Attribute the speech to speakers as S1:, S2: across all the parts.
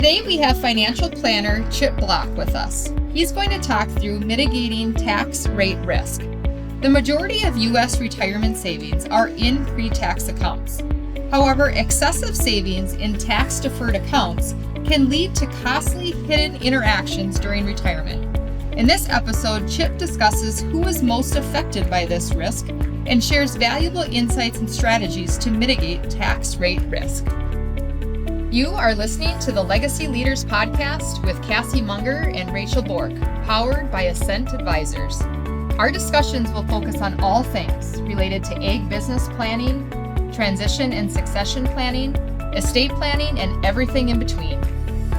S1: Today we have financial planner Chip Block with us. He's going to talk through mitigating tax rate risk. The majority of U.S. retirement savings are in pre-tax accounts. However, excessive savings in tax-deferred accounts can lead to costly hidden interactions during retirement. In this episode, Chip discusses who is most affected by this risk and shares valuable insights and strategies to mitigate tax rate risk. You are listening to the Legacy Leaders Podcast with Cassie Munger and Rachel Bork, powered by Ascent Advisors. Our discussions will focus on all things related to ag business planning, transition and succession planning, estate planning, and everything in between.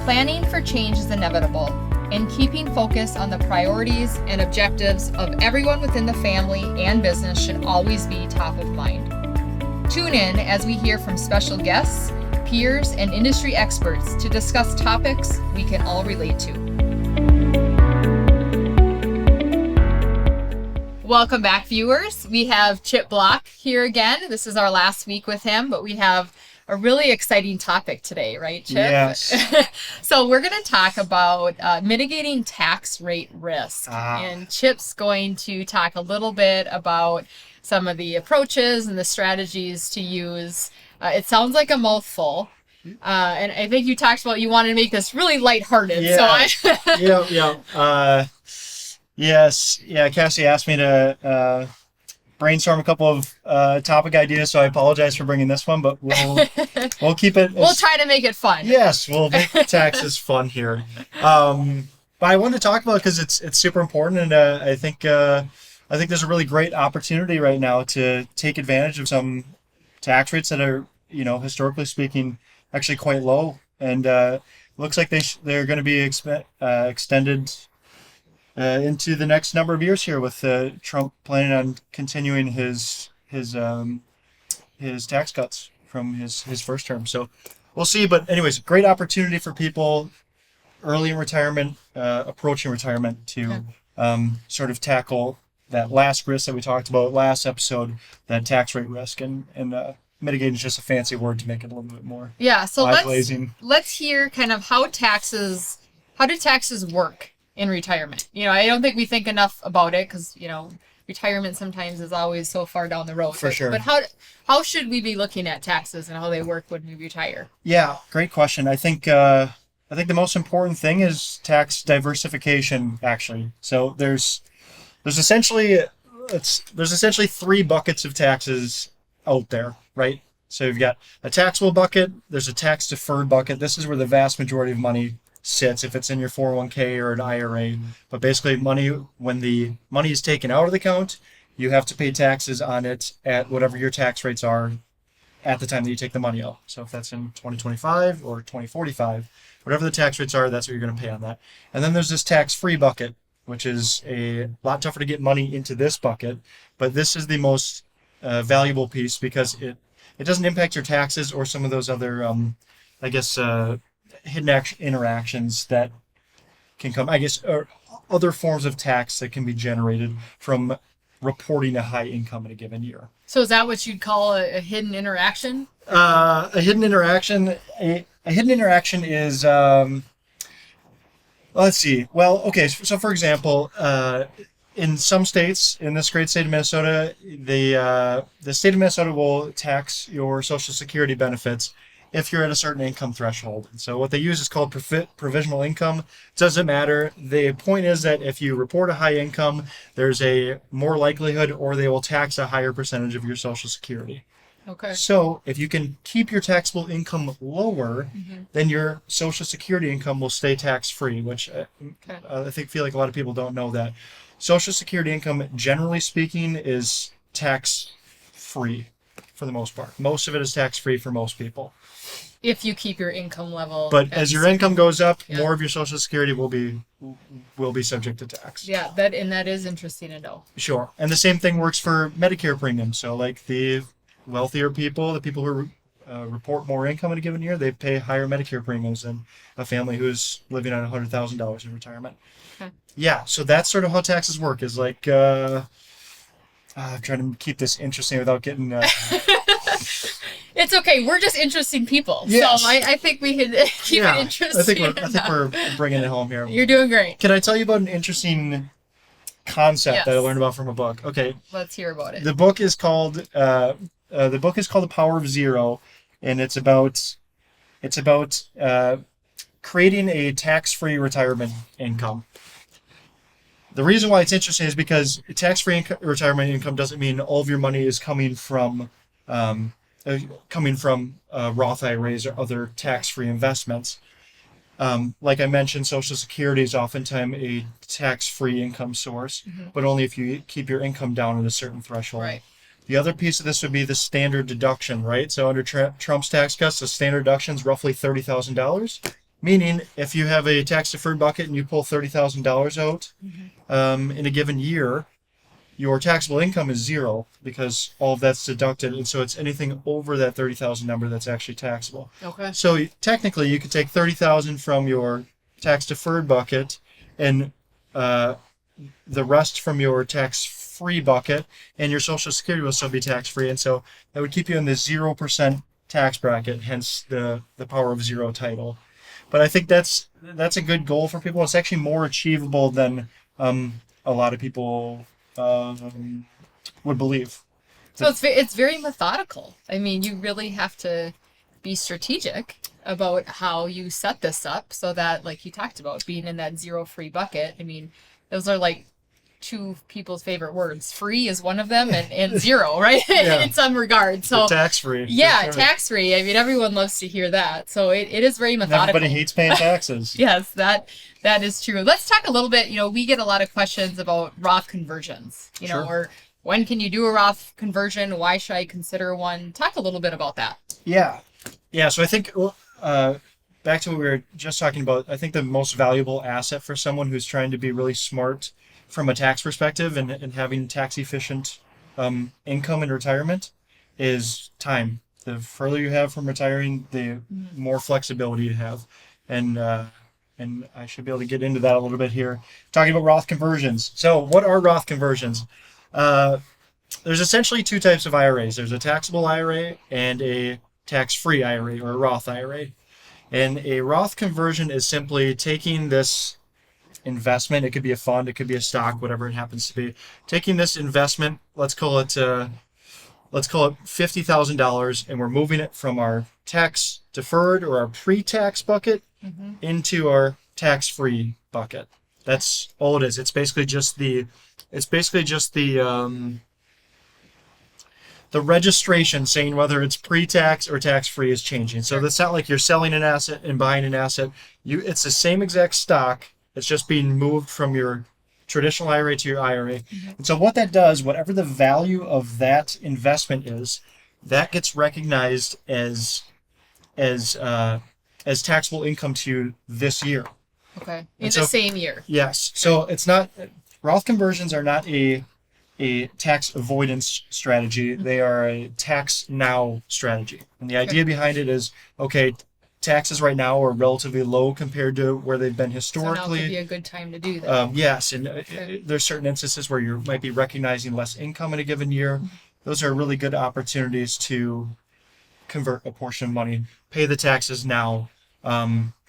S1: Planning for change is inevitable, and keeping focus on the priorities and objectives of everyone within the family and business should always be top of mind. Tune in as we hear from special guests, peers, and industry experts to discuss topics we can all relate to. Welcome back, viewers. We have Chip Block here again. This is our last week with him, but we have a really exciting topic today, right, Chip?
S2: Yes.
S1: So we're going to talk about mitigating tax rate risk. And Chip's going to talk a little bit about some of the approaches and the strategies to use. It sounds like a mouthful. And I think you talked about you wanted to make this really lighthearted.
S2: Yeah.
S1: So
S2: Yes. Yeah, Cassie asked me to brainstorm a couple of topic ideas, so I apologize for bringing this one, but we'll keep it.
S1: We'll try to make it fun.
S2: Yes, we'll make taxes fun here. But I wanted to talk about it because it's super important, and I think there's a really great opportunity right now to take advantage of some tax rates that are, historically speaking, actually quite low, and looks like they're going to be extended into the next number of years here, with Trump planning on continuing his tax cuts from his first term. So we'll see. But anyways, great opportunity for people early in retirement, approaching retirement, to sort of tackle that last risk that we talked about last episode, that tax rate risk, and mitigating is just a fancy word to make it a little bit more.
S1: Yeah. So
S2: eye-glazing.
S1: let's hear kind of how do taxes work in retirement. I don't think we think enough about it because, retirement sometimes is always so far down the road.
S2: For sure.
S1: But how should we be looking at taxes and how they work when we retire?
S2: Yeah, great question. I think the most important thing is tax diversification, actually. So there's essentially three buckets of taxes out there, right? So you've got a taxable bucket, there's a tax-deferred bucket. This is where the vast majority of money sits, if it's in your 401k or an IRA. But basically, when the money is taken out of the account, you have to pay taxes on it at whatever your tax rates are at the time that you take the money out. So if that's in 2025 or 2045, whatever the tax rates are, that's what you're going to pay on that. And then there's this tax-free bucket, which is a lot tougher to get money into this bucket, but this is the most valuable piece because it doesn't impact your taxes or some of those other, hidden interactions that can come, or other forms of tax that can be generated from reporting a high income in a given year.
S1: So is that what you'd call a hidden interaction?
S2: A hidden interaction is, let's see. Well, okay. So for example, in some states, in this great state of Minnesota, the state of Minnesota will tax your Social Security benefits if you're at a certain income threshold. And so what they use is called provisional income. It doesn't matter. The point is that if you report a high income, there's a more likelihood, or they will tax a higher percentage of your Social Security.
S1: Okay.
S2: So if you can keep your taxable income lower, then your Social Security income will stay tax-free, which I feel like a lot of people don't know that. Social Security income, generally speaking, is tax-free for the most part. Most of it is tax-free for most people.
S1: If you keep your income level.
S2: But as your income goes up, more of your Social Security will be subject to tax.
S1: Yeah, that is interesting to know.
S2: Sure. And the same thing works for Medicare premiums. So like the wealthier people, the people who report more income in a given year, they pay higher Medicare premiums than a family who's living on $100,000 in retirement. Okay. Yeah, so that's sort of how taxes work, is like, I'm trying to keep this interesting without getting
S1: It's okay. We're just interesting people.
S2: Yes.
S1: So I think we can keep it interesting.
S2: I think we're bringing it home here.
S1: You're doing great.
S2: Can I tell you about an interesting concept that I learned about from a book? Okay.
S1: Let's hear about it.
S2: The book is called The Power of Zero, and it's about creating a tax-free retirement income. The reason why it's interesting is because tax-free retirement income doesn't mean all of your money is coming from Roth IRAs or other tax-free investments. Like I mentioned, Social Security is oftentimes a tax-free income source, but only if you keep your income down at a certain threshold.
S1: Right.
S2: The other piece of this would be the standard deduction, right? So under Trump's tax cuts, the standard deduction is roughly $30,000. Meaning, if you have a tax-deferred bucket and you pull $30,000 out in a given year, your taxable income is zero because all of that's deducted, and so it's anything over that 30,000 number that's actually taxable.
S1: Okay.
S2: So technically, you could take 30,000 from your tax-deferred bucket and the rest from your tax-free bucket, and your Social Security will still be tax-free, and so that would keep you in the 0% tax bracket. Hence the power of zero title. But I think that's a good goal for people. It's actually more achievable than a lot of people would believe.
S1: So it's very methodical. I mean, you really have to be strategic about how you set this up so that, like you talked about, being in that zero free bucket. I mean, those are like two people's favorite words. Free is one of them, and zero, right?
S2: Yeah.
S1: In some regard. So
S2: tax-free.
S1: Yeah,
S2: sure.
S1: Tax-free. I mean, everyone loves to hear that. So it is very methodical.
S2: Everybody hates paying taxes.
S1: Yes, that is true. Let's talk a little bit. We get a lot of questions about Roth conversions,
S2: Sure.
S1: or when can you do a Roth conversion? Why should I consider one? Talk a little bit about that.
S2: Yeah. So I think back to what we were just talking about, I think the most valuable asset for someone who's trying to be really smart from a tax perspective and having tax efficient income in retirement is time. The further you have from retiring, the more flexibility you have. And I should be able to get into that a little bit here. Talking about Roth conversions. So what are Roth conversions? There's essentially two types of IRAs. There's a taxable IRA and a tax-free IRA, or a Roth IRA. And a Roth conversion is simply taking this investment. It could be a fund, it could be a stock, whatever it happens to be. Taking this investment, let's call it $50,000, and we're moving it from our tax deferred or our pre-tax bucket into our tax-free bucket. That's all it is. It's basically just the registration saying whether it's pre-tax or tax-free is changing. So that's not like you're selling an asset and buying an asset. It's the same exact stock. It's just being moved from your traditional IRA to your IRA. And so what that does, whatever the value of that investment is, that gets recognized as taxable income to you this year.
S1: Okay. In the same year.
S2: Yes. So it's not, Roth conversions are not a tax avoidance strategy. They are a tax now strategy. And the idea behind it is, okay, taxes right now are relatively low compared to where they've been historically.
S1: So now could be a good time to do that.
S2: Yes, and there's certain instances where you might be recognizing less income in a given year. Those are really good opportunities to convert a portion of money, pay the taxes now,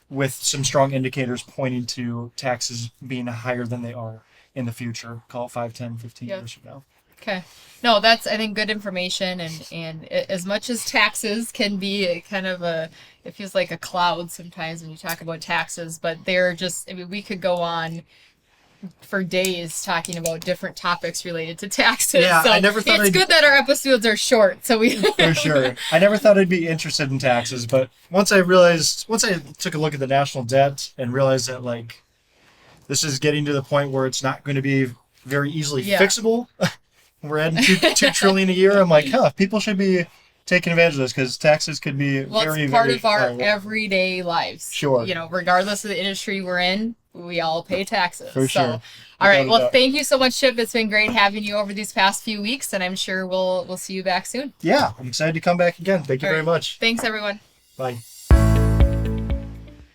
S2: with some strong indicators pointing to taxes being higher than they are in the future, call it 5, 10, 15 years from now.
S1: Okay. No, that's, I think, good information. And as much as taxes can be kind of it feels like a cloud sometimes when you talk about taxes, but they're just, I mean, we could go on for days talking about different topics related to taxes.
S2: Yeah,
S1: so
S2: I never thought
S1: it's good that our episodes are short. So we
S2: For sure. I never thought I'd be interested in taxes, but once I took a look at the national debt and realized that, like, this is getting to the point where it's not going to be very easily fixable. We're adding $2 trillion a year. I'm like, people should be taking advantage of this because taxes could be
S1: it's part of our everyday lives.
S2: Sure.
S1: Regardless of the industry we're in, we all pay taxes.
S2: For sure.
S1: All right. Well, thank you so much, Chip. It's been great having you over these past few weeks, and I'm sure we'll see you back soon.
S2: Yeah, I'm excited to come back again. Thank you very much.
S1: Thanks, everyone.
S2: Bye.